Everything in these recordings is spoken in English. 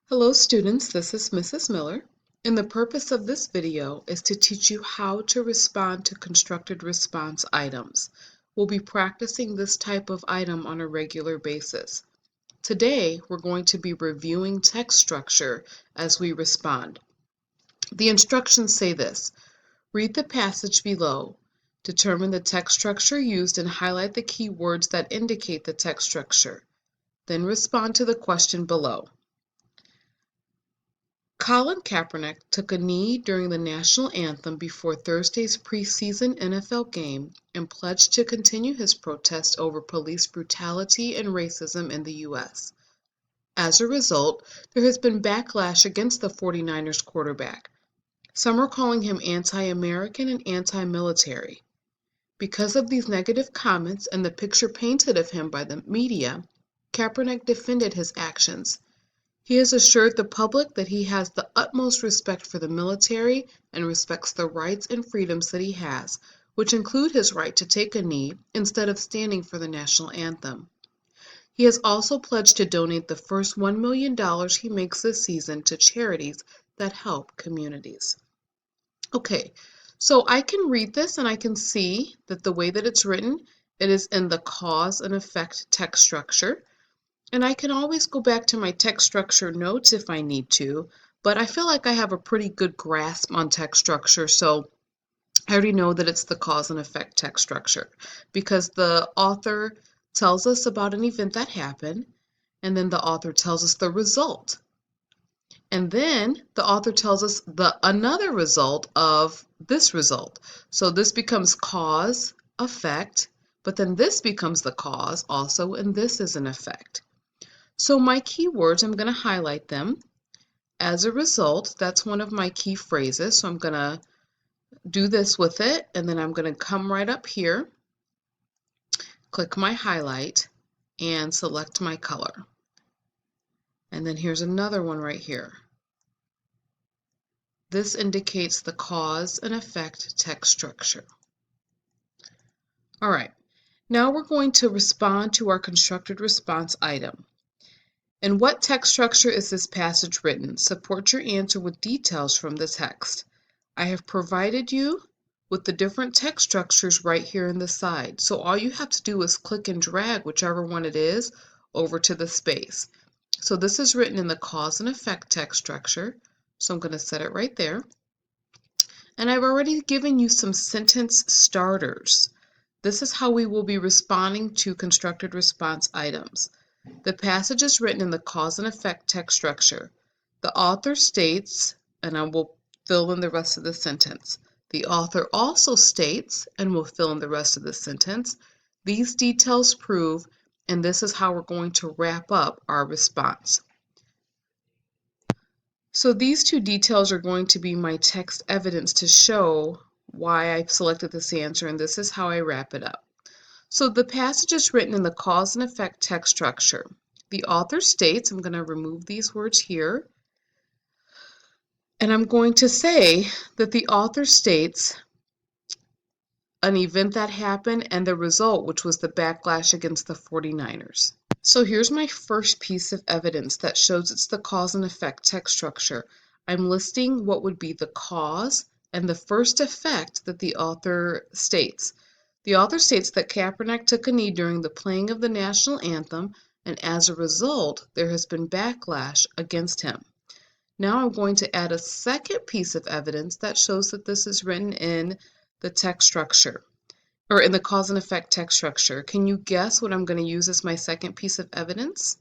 Hello students, this is Mrs. Miller, and the purpose of this video is to teach you how to respond to constructed response items. We'll be practicing this type of item on a regular basis. Today, we're going to be reviewing text structure as we respond. The instructions say this: read the passage below, determine the text structure used and highlight the key words that indicate the text structure. Then respond to the question below. Colin Kaepernick took a knee during the national anthem before Thursday's preseason NFL game and pledged to continue his protest over police brutality and racism in the U.S. As a result, there has been backlash against the 49ers quarterback. Some are calling him anti-American and anti-military. Because of these negative comments and the picture painted of him by the media, Kaepernick defended his actions. He has assured the public that he has the utmost respect for the military and respects the rights and freedoms that he has, which include his right to take a knee instead of standing for the national anthem. He has also pledged to donate the first $1 million he makes this season to charities that help communities. Okay, so I can read this and I can see that the way that it's written, it is in the cause and effect text structure. And I can always go back to my text structure notes if I need to, but I feel like I have a pretty good grasp on text structure, so I already know that it's the cause and effect text structure because the author tells us about an event that happened, and then the author tells us the result. And then the author tells us another result of this result. So this becomes cause, effect, but then this becomes the cause also, and this is an effect. So my keywords, I'm going to highlight them. As a result, that's one of my key phrases. So I'm going to do this with it, and then I'm going to come right up here, click my highlight, and select my color. And then here's another one right here. This indicates the cause and effect text structure. All right, now we're going to respond to our constructed response item. In what text structure is this passage written? Support your answer with details from the text. I have provided you with the different text structures right here in the side. So all you have to do is click and drag whichever one it is over to the space. So this is written in the cause and effect text structure. So I'm going to set it right there. And I've already given you some sentence starters. This is how we will be responding to constructed response items. The passage is written in the cause and effect text structure. The author states, and I will fill in the rest of the sentence. The author also states, and will fill in the rest of the sentence. These details prove, and this is how we're going to wrap up our response. So these two details are going to be my text evidence to show why I've selected this answer, and this is how I wrap it up. So the passage is written in the cause and effect text structure. The author states, I'm going to remove these words here, and I'm going to say that the author states an event that happened and the result, which was the backlash against the 49ers. So here's my first piece of evidence that shows it's the cause and effect text structure. I'm listing what would be the cause and the first effect that the author states. The author states that Kaepernick took a knee during the playing of the national anthem, and as a result, there has been backlash against him. Now I'm going to add a second piece of evidence that shows that this is written in the text structure, or in the cause and effect text structure. Can you guess what I'm going to use as my second piece of evidence?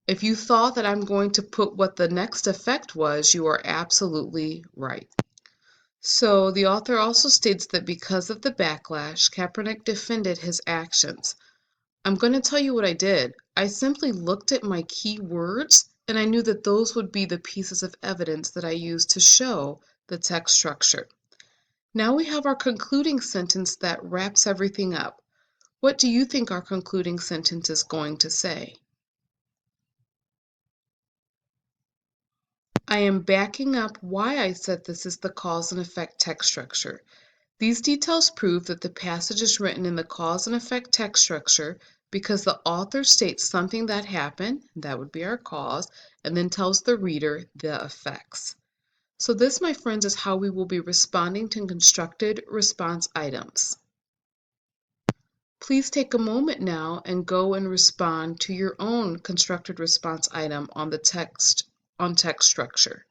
If you thought that I'm going to put what the next effect was, you are absolutely right. So the author also states that because of the backlash, Kaepernick defended his actions. I'm going to tell you what I did. I simply looked at my key words, and I knew that those would be the pieces of evidence that I used to show the text structure. Now we have our concluding sentence that wraps everything up. What do you think our concluding sentence is going to say? I am backing up why I said this is the cause and effect text structure. These details prove that the passage is written in the cause and effect text structure. because the author states something that happened, that would be our cause, and then tells the reader the effects. So this, my friends, is how we will be responding to constructed response items. Please take a moment now and go and respond to your own constructed response item on text structure.